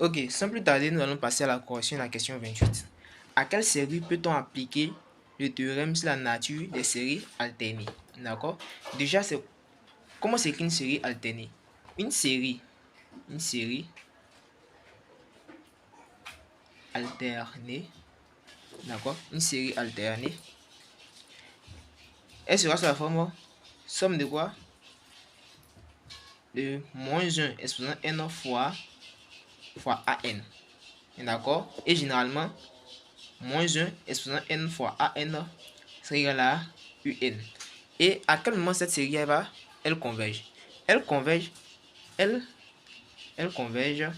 Ok, sans plus tarder, nous allons passer à la correction de la question 28. À quelle série peut-on appliquer le théorème sur la nature des séries alternées? D'accord? Déjà, c'est comment s'écrit une série alternée? Une série alternée, d'accord? Une série alternée, elle sera sous la forme somme de quoi? De -1 exposant n fois an. D'accord? Et généralement, -1 exposant n fois an serait égal à un. Et à quel moment cette série elle converge? Elle converge, elle, elle converge,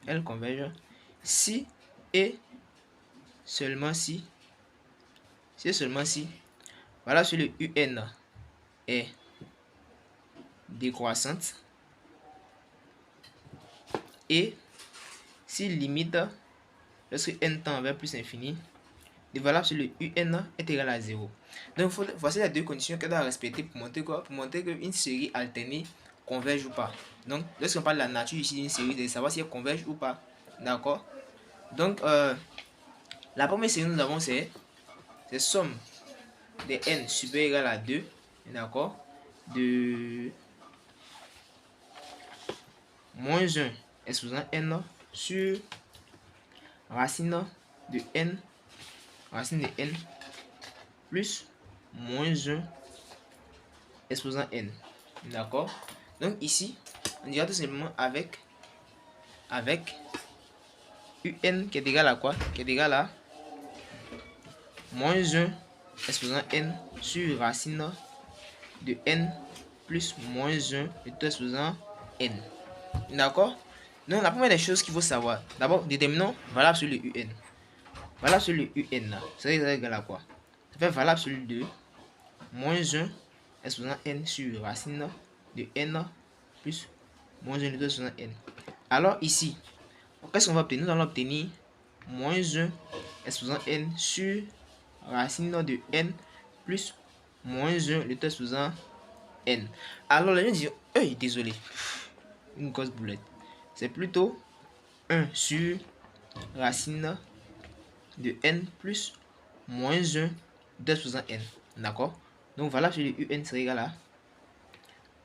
elle converge si et seulement si, voilà, sur le un est décroissante et si limite lorsque n tend vers plus infini de valable sur le un est égal à 0. Donc voici les deux conditions qu'elle doit respecter pour montrer quoi? Pour montrer qu'une série alternée converge ou pas. Donc lorsqu'on parle de la nature ici d'une série, de savoir si elle converge ou pas. D'accord? Donc la première série que nous avons c'est somme de n supérieur égal à 2. D'accord? De -1 exposant n sur racine de n plus -1 exposant n. D'accord? Donc ici, on dira tout simplement avec un qui est égal à quoi? Qui est égal à -1 exposant n sur racine de n plus -1 de tout exposant n. D'accord? Donc la première des choses qu'il faut savoir, d'abord déterminons valable sur le un. Valable sur le un là, ça va égal à quoi? Ça fait valable sur le 2 -1 exposant n sur racine de n plus -1 de tout exposant n. Alors ici, qu'est-ce qu'on va obtenir? Nous allons obtenir -1 exposant n sur racine de n plus -1 de tout exposant n. Alors les gens disent, hey, désolé, une grosse boulette. C'est plutôt 1 sur racine de n plus -1 de exposant n. D'accord? Donc voilà, sur le un serait égal à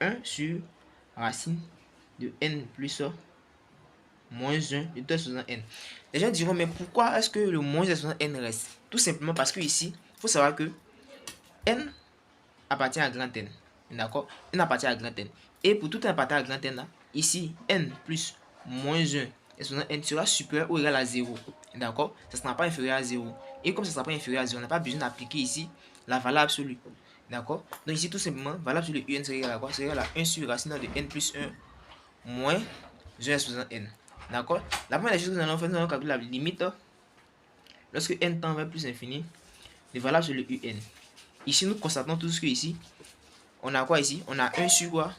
1 sur racine de n plus -1 de tout exposant n. Les gens diront, mais pourquoi est-ce que le moins exposant n reste? Tout simplement parce que ici, il faut savoir que n appartient à grand n. D'accord? N appartient à grand n. Et pour tout n appartient à grand n, là, ici, n plus -1 exposant n sera supérieur ou égal à 0. D'accord? Ça ne sera pas inférieur à 0. Et comme ça ne sera pas inférieur à 0, on n'a pas besoin d'appliquer ici la valeur absolue. D'accord? Donc ici, tout simplement, valable sur le un serait égal à quoi? C'est égal à 1 sur racine de n plus 1 moins 1 exposant n. D'accord? La première chose que nous allons faire, nous allons calculer la limite lorsque n tend vers plus infini de valable sur le un. Ici, nous constatons tout ce que ici, on a quoi ici? On a 1 sur quoi?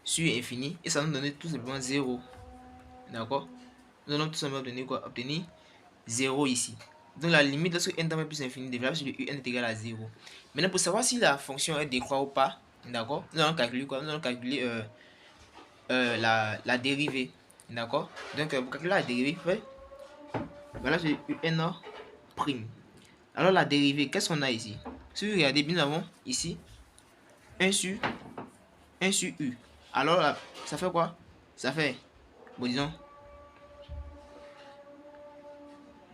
Sur infini. Et ça nous donne tout simplement 0. D'accord? Nous allons tout simplement obtenir quoi? Obtenir 0 ici. Donc la limite lorsque n tend vers plus infini de valable sur le un est égal à 0. Maintenant, pour savoir si la fonction est décroît ou pas, d'accord? Nous allons calculer quoi? Nous allons calculer la dérivée. D'accord? Donc pour calculer la dérivée, voilà, c'est un prime. Alors la dérivée, qu'est-ce qu'on a ici? Si vous regardez bien, nous avons ici 1 sur u. Alors là, ça fait quoi? Ça fait, bon,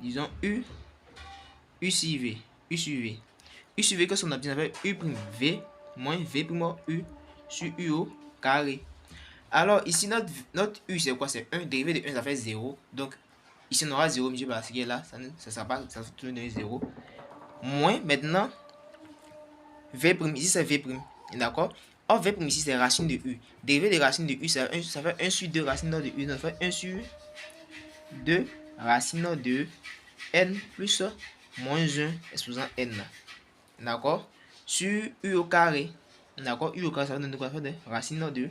disons u sur v. U sur v. U sur v, qu'est-ce qu'on a bien? Ça fait u prime v moins v prime u sur u au carré. Alors ici, notre u, c'est quoi? C'est 1. Dérivé de 1, ça fait 0. Donc ici, on aura 0, monsieur, parce que là, ça ne sera pas, ça va toujours donner 0. Moins, maintenant, v', ici, c'est v'. D'accord? Or, v' ici, c'est racine de u. Dérivé de racine de u, ça fait 1 sur 2 racine de u. Ça fait 1 sur 2 racine de n plus -1 exposant n. D'accord? Sur u au carré. D'accord? U au carré, ça va donner quoi? Ça fait racine de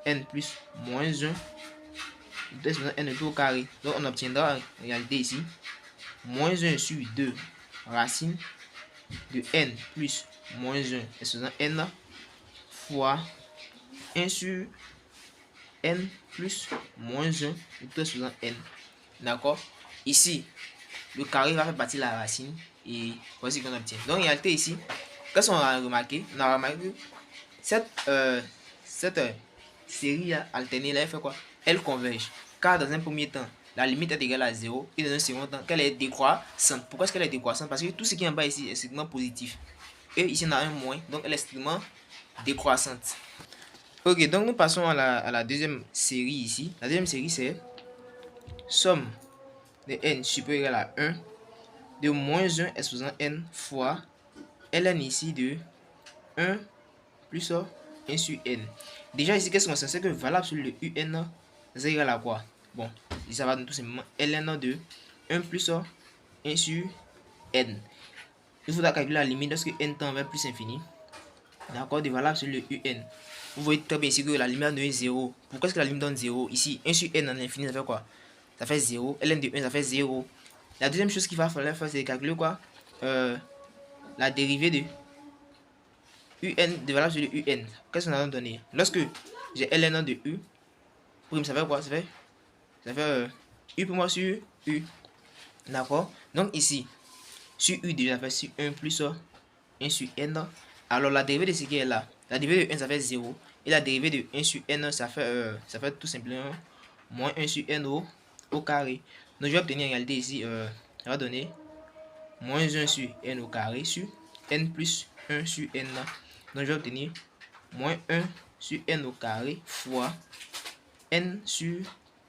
n plus -1 exposant n tout au carré. Donc on obtiendra en réalité ici -1 sur 2 racine de n plus -1 exposant n fois 1 sur n plus moins 1 de tout exposant n. D'accord? Ici, le carré va faire partie de la racine et voici ce qu'on obtient. Donc, en réalité, ici, qu'est-ce qu'on a remarqué? On a remarqué que cette série alternée, là, elle fait quoi? Elle converge. Car dans un premier temps, la limite est égale à 0 et dans un second temps, qu'elle est décroissante. Pourquoi est-ce qu'elle est décroissante? Parce que tout ce qui est en bas ici est strictement positif. Et ici, on a un moins, donc elle est strictement décroissante. Ok, donc nous passons à la deuxième série ici. La deuxième série, c'est somme de n supérieur à 1 de moins 1 exposant n fois ln ici de 1 plus 1 sur n. Déjà ici, qu'est-ce qu'on sait? C'est que valable sur le un, c'est égal à quoi? Bon, ça va tout simplement ln de 1 plus 1 sur n. Il faudra calculer la limite lorsque n tend vers plus infini. D'accord, de valable sur le un. Vous voyez très bien ici que la limite donne 0. Pourquoi est-ce que la limite donne 0? Ici, 1 sur n en infini, ça fait quoi? Ça fait 0. ln de 1, ça fait 0. La deuxième chose qu'il va falloir faire, c'est calculer quoi? La dérivée de un de valable sur le un. Qu'est-ce qu'on a donné? Lorsque j'ai ln de u, prime, ça fait quoi? Ça fait u pour moi sur u. D'accord? Donc ici, sur u déjà, ça fait sur 1 plus 1 sur n. Alors la dérivée de ce qui est là, la dérivée de 1, ça fait 0. Et la dérivée de 1 sur n, ça fait tout simplement moins 1 sur n au carré. Donc je vais obtenir en réalité ici, ça va donner moins 1 sur n au carré sur n plus 1 sur n. Donc je vais obtenir moins 1 sur n au carré fois n sur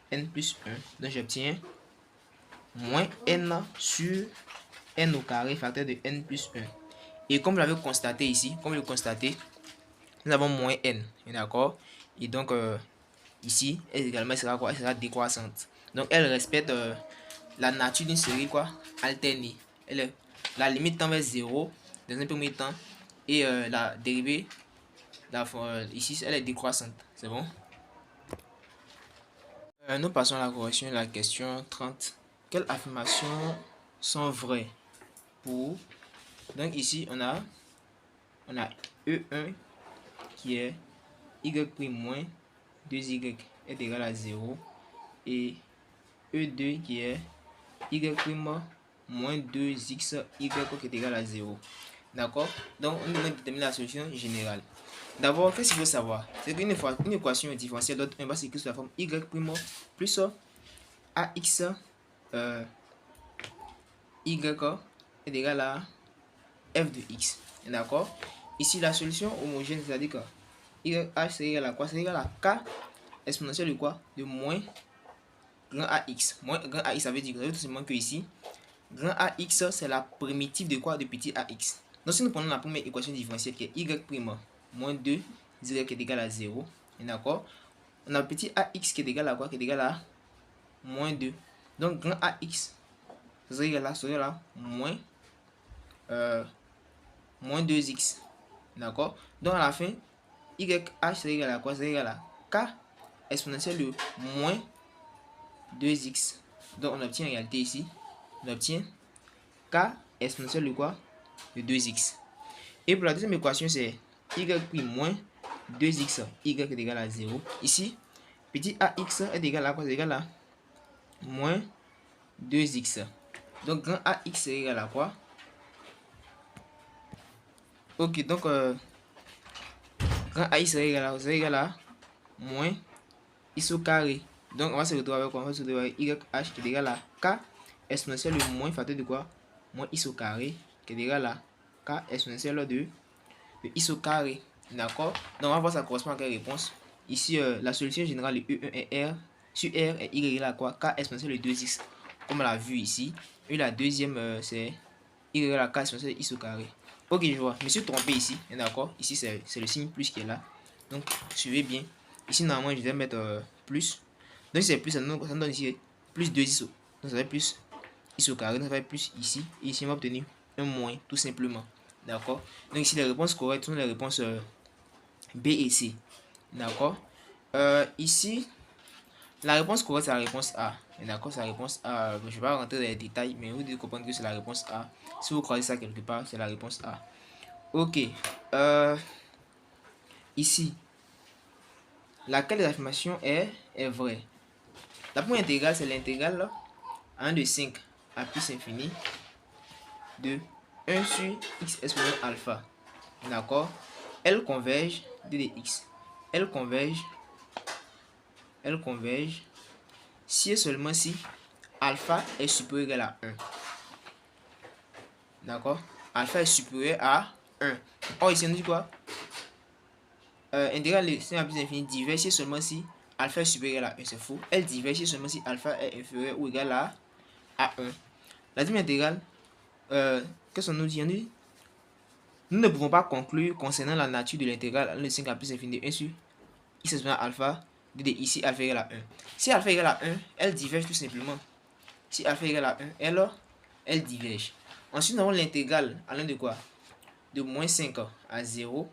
n plus 1. Donc j'obtiens moins n sur n au carré facteur de n plus 1. Et comme je l'avais constaté ici, comme je l'ai constaté, nous avons moins n. D'accord? Et donc ici, elle également sera quoi? Elle sera décroissante. Donc elle respecte la nature d'une série quoi? Alternée. La limite tend vers 0 dans un premier temps. Et la dérivée, ici, elle est décroissante. C'est bon? Nous passons à la correction de la question 30. Quelles affirmations sont vraies pour... Donc ici, on a E1 qui est y' moins 2y est égal à 0 et E2 qui est y' moins 2xy qui est égal à 0. D'accord? Donc, on va déterminer la solution générale. D'abord, qu'est-ce qu'il faut savoir? C'est qu'une équation différentielle d'autre 1 va s'écrire sous la forme y' plus ax y est égal à f de x. D'accord? Ici, la solution homogène, c'est-à-dire que YH c'est égal à quoi? C'est égal à K exponentielle de quoi? De moins grand AX. Moins grand AX, ça veut dire tout simplement que ici, grand AX, c'est la primitive de quoi? De petit AX. Donc, si nous prenons la première équation différentielle qui est Y' moins 2, Y qui est égal à 0. D'accord? On a petit AX qui est égal à quoi? Qui est égal à moins 2. Donc, grand AX, ça serait égal à moins 2x. D'accord? Donc, à la fin, YH c'est égal à quoi? C'est égal à K exponentielle de moins 2x. Donc on obtient en réalité ici, on obtient K exponentielle de quoi? De 2x. Et pour la deuxième équation, c'est y' moins 2x, y est égal à 0. Ici, petit ax est égal à quoi? C'est égal à moins 2x. Donc grand ax est égal à quoi? Ok, donc grand ax est égal à moins x au carré. Donc on va se retrouver avec quoi? On va se retrouver avec YH qui est égal à K exponentielle de moins facteur de quoi? Moins x au carré qui est égal à K exponentielle de x au carré. D'accord? Donc on va voir ça correspond à quelle réponse. Ici, la solution générale de E1 est R. Sur R est Y égal à quoi? K exponentielle de 2x. Comme on l'a vu ici. Et la deuxième, c'est Y égal à K exponentielle de x au carré. Ok, je vois. Je me suis trompé ici. D'accord? Ici, c'est le signe plus qui est là. Donc, suivez bien. Ici, normalement, je vais mettre plus. Donc, c'est plus, ça donne ici plus 2x. Donc, ça fait plus x au carré. Donc, ça fait plus ici. Et ici, on va obtenir un moins, tout simplement. D'accord? Donc, ici, les réponses correctes sont les réponses B et C. D'accord? Ici, la réponse correcte, c'est la réponse A. D'accord? C'est la réponse A. Je ne vais pas rentrer dans les détails, mais vous devez comprendre que c'est la réponse A. Si vous croisez ça quelque part, c'est la réponse A. Ok. Ici, laquelle des affirmations est vraie? La première intégrale, c'est l'intégrale 1 de 5 à plus infini de 1 sur x exposant alpha. D'accord? Elle converge d de x. Elle converge si et seulement si alpha est supérieur ou égal à 1. D'accord? Alpha est supérieur à 1. Or, ici, on dit quoi? Intégrale de 5 à plus infini diverge si et seulement si alpha est supérieur à 1. C'est faux. Elle diverge si et seulement si alpha est inférieur ou égal à 1. La deuxième intégrale, qu'est-ce qu'on nous dit? On dit nous ne pouvons pas conclure concernant la nature de l'intégrale de 5 à plus infini de 1 sur x exponent alpha de ici alpha égale à 1. Si alpha égale à 1, elle diverge tout simplement. Si alpha égale à 1, elle diverge. Ensuite, nous avons l'intégrale allant de quoi? De moins 5 à 0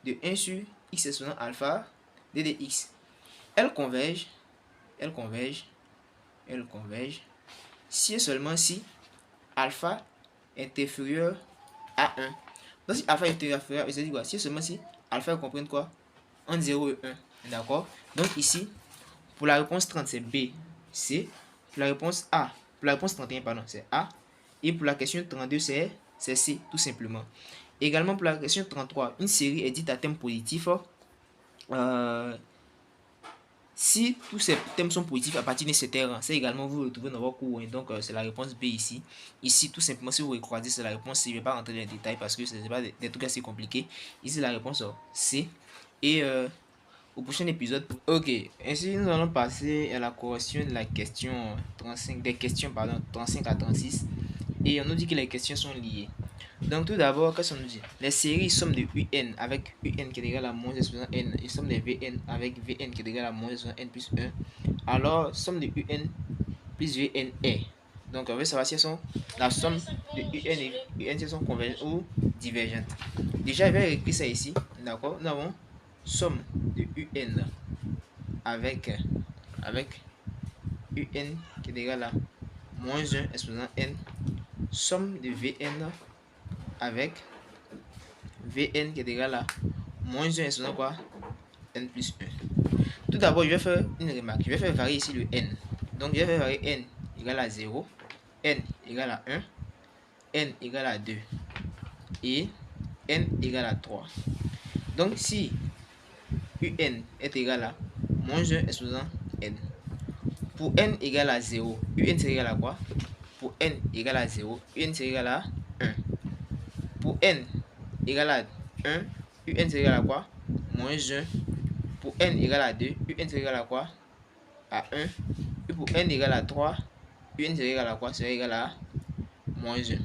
de 1 sur x exponent alpha d de x. Elle converge si et seulement si alpha est inférieur à 1. Donc si alpha est inférieur, ça dit quoi? Si et seulement si alpha comprend quoi? Entre 0 et 1. D'accord? Donc ici, pour la réponse 30, c'est B, C. Pour la réponse A, pour la réponse 31, pardon, c'est A. Et pour la question 32, c'est C, tout simplement. Également, pour la question 33, une série est dite à thème positif. Si tous ces thèmes sont positifs à partir d'un certain rang, c'est également vous retrouvez dans vos cours. Donc, c'est la réponse B ici. Ici, tout simplement, si vous recroisez, c'est la réponse C. Je ne vais pas rentrer dans les détails parce que ce n'est pas des trucs assez compliqués. Ici, la réponse C. Et au prochain épisode. Ok, ainsi nous allons passer à la correction de la question 35, des questions pardon, 35 à 36. Et on nous dit que les questions sont liées. Donc tout d'abord, qu'est-ce qu'on nous dit? Les séries somme de UN avec UN qui est égal à moins exposant n et somme de VN avec VN qui est égal à moins exposant n plus 1. Alors somme de UN plus VN est. Donc on veut savoir si elles sont la somme de UN et UN si elles sont convergentes ou divergentes. Déjà, je vais écrire ça ici. D'accord? Nous avons somme de UN avec UN qui est égal à moins 1 exposant n, somme de Vn avec Vn qui est égal à moins 1 exposant quoi? N plus 1. Tout d'abord, je vais faire une remarque. Je vais faire varier ici le n. Donc, je vais faire varier n égale à 0, n égale à 1, n égale à 2 et n égale à 3. Donc, si UN est égal à moins 1 exposant n. Pour n égale à 0, UN c'est égal à quoi? Pour n égale à 0, UN c'est égal à 1. Pour n égale à 1, UN c'est égal à quoi? Moins 1. Pour n égale à 2, UN c'est égal à quoi? À 1. Et pour n égale à 3, UN c'est égal à quoi? C'est égal à moins 1.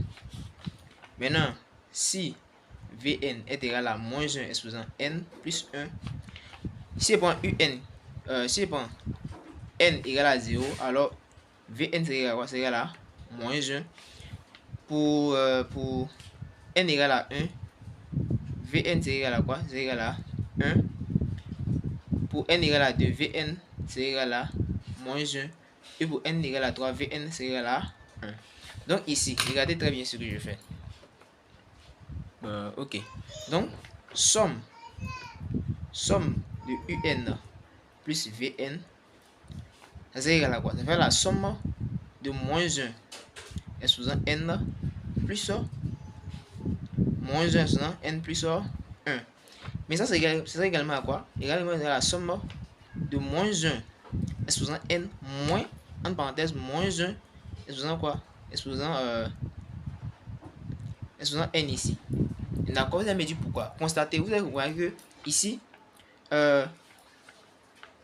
Maintenant, si Vn est égal à moins 1 exposant n plus 1, si je prends UN, si je prends n égale à 0, alors Vn c'est égal à quoi? C'est égal à moins 1. Pour n égale à 1, Vn c'est égal à quoi? C'est égal à 1. Pour n égale à 2, Vn c'est égal à moins 1. Et pour n égale à 3, Vn c'est égal à 1. Donc ici, regardez très bien ce que je fais. Ok. Donc, somme de UN plus Vn, ça c'est égal à quoi? Ça fait la somme de moins 1 exposant n plus moins 1 exposant n plus 1. Mais ça c'est également à quoi? Également à la somme de moins 1 exposant n moins, entre parenthèses, moins 1 exposant quoi? Exposant n ici. D'accord? Vous allez me dire pourquoi. Constatez, vous allez voir que ici, moins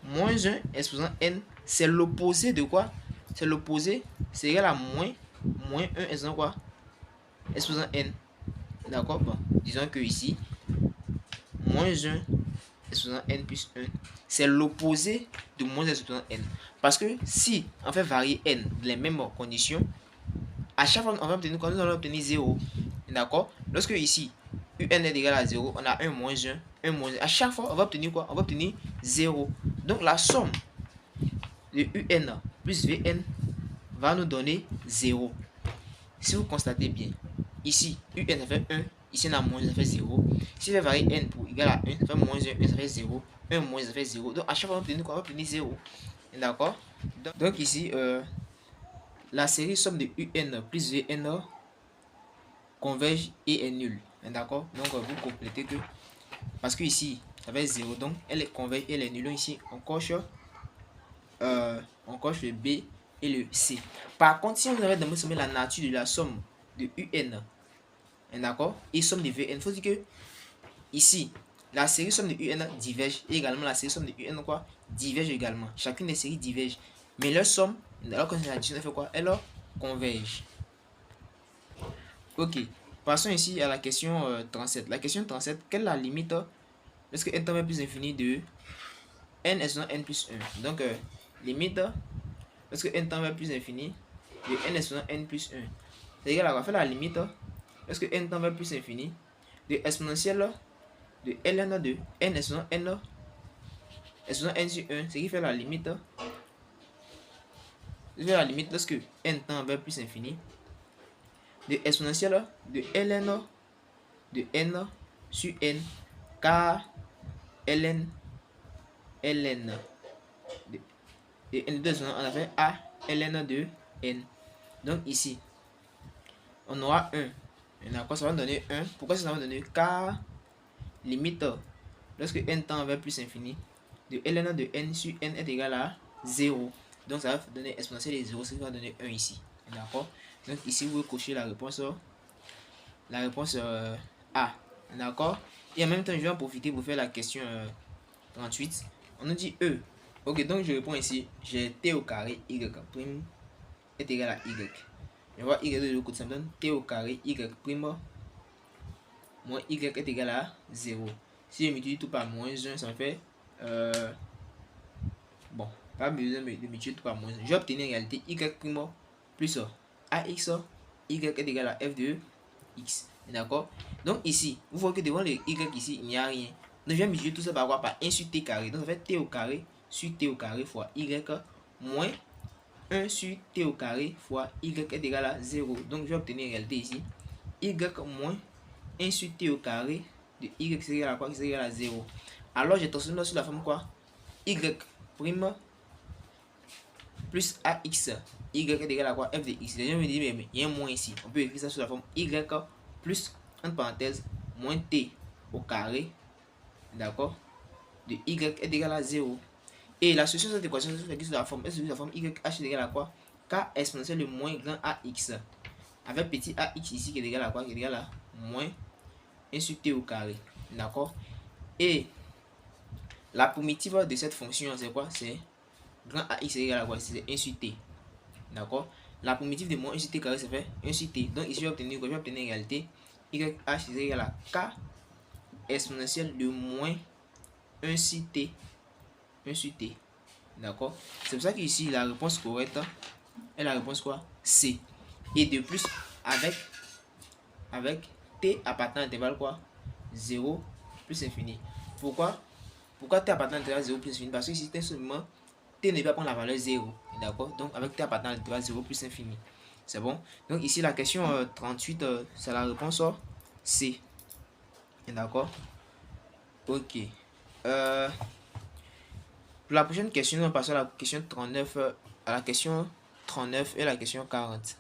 1 exposant n, c'est l'opposé de quoi? C'est l'opposé, c'est égal à moins 1 exposant quoi? Exposant n. D'accord? Bon, disons que ici, moins 1 exposant n plus 1, c'est l'opposé de moins 1 exposant n. Parce que si on fait varier n dans les mêmes conditions, à chaque fois on va obtenir quoi? Nous allons obtenir 0. D'accord? Lorsque ici, UN est égal à 0, on a 1 moins 1, 1 moins 1. À chaque fois, on va obtenir quoi? On va obtenir 0. Donc la somme de UN plus Vn va nous donner 0. Si vous constatez bien, ici, UN ça fait 1, ici on a moins, ça fait 0. Si je vais varier n pour égal à 1, ça fait moins 1, 1 ça fait 0. 1 moins, ça fait 0. Donc à chaque fois, on va obtenir quoi? On va obtenir 0. D'accord? Donc ici, la série somme de un plus vn converge et est nulle. D'accord? Donc vous complétez que, parce que ici, ça fait 0, donc elle est converge et elle est nulle. Donc ici, on coche le B et le C. Par contre, si on avait demandé la nature de la somme de UN, d'accord, et somme de VN, il faut dire que ici, la série somme de UN diverge et également la série somme de UN quoi, diverge également. Chacune des séries diverge. Mais leur somme, alors que c'est l'addition, elle fait quoi? Elle converge. Ok. Passons ici à la question 37. La question 37, quelle est la limite lorsque n tend vers plus infini de n est n plus 1? Donc, limite lorsque n tend vers plus infini de n est n plus 1. C'est égal à quoi? Faire la limite lorsque n tend vers plus infini de exponentielle de ln de n est n sur 1, ce qui fait la limite. Lorsque n tend vers plus infini de exponentielle de ln de n sur n car ln de n2 on a fait a ln de n. Donc ici on aura 1. D'accord, ça va donner 1. Pourquoi ça va donner? Car limite lorsque n tend vers plus infini de ln de n sur n est égal à 0. Donc ça va donner exponentielle de 0, ce qui va donner 1 ici. D'accord. Donc ici vous cochez la réponse A. D'accord. Et en même temps je vais en profiter pour faire la question 38. On nous dit E. Ok, donc je réponds ici. J'ai t au carré y prime est égal à y. Je vois y de l'autre côté, ça me donne t au carré y prime moins y est égal à 0. Si je multiplie tout par moins 1, ça me fait bon, pas besoin de multiplier tout par moins 1. Je vais obtenir en réalité y prime plus ax y est égal à f de x. D'accord. Donc ici, vous voyez que devant le y ici, il n'y a rien. Donc je vais multiplier tout ça par quoi? Par 1 sur t carré. Donc ça fait t au carré sur t au carré fois y moins 1 sur t au carré fois y est égal à 0. Donc je vais obtenir en réalité ici y moins 1 sur t au carré de y qui est égal à quoi? Qui est égal à 0. Alors j'ai transformé sur la forme quoi? Y prime plus ax. Y est égal à quoi? F de x. Les gens me disent mais il y a un moins ici. On peut écrire ça sous la forme y plus entre parenthèses moins t au carré, d'accord, de y est égal à 0. Et la solution de cette équation c'est sous la forme y h est égal à quoi? K exponentielle de moins grand ax avec petit ax ici qui est égal à quoi? Qui est égal à moins 1 sur t au carré, d'accord. Et la primitive de cette fonction c'est quoi? C'est grand ax est égal à quoi? C'est 1 sur t, d'accord. La primitive de moins 1 sur t carré ça fait 1 sur t. Donc ici je vais obtenir quoi? Je vais obtenir en réalité YH est égal à K exponentielle de moins 1 sur T. 1 sur T. D'accord. C'est pour ça qu'ici, la réponse correcte est la réponse quoi? C. Et de plus, avec T appartenant à l'intervalle quoi? 0 plus infini. Pourquoi T appartenant à l'intervalle 0 plus infini? Parce que ici, seulement T ne va pas prendre la valeur 0. D'accord. Donc, avec T appartenant à l'intervalle 0 plus infini. C'est bon. Donc, ici, la question 38, c'est la réponse C. D'accord. Ok. Pour la prochaine question, on va passer à la question 39, à la question 39 et la question 40.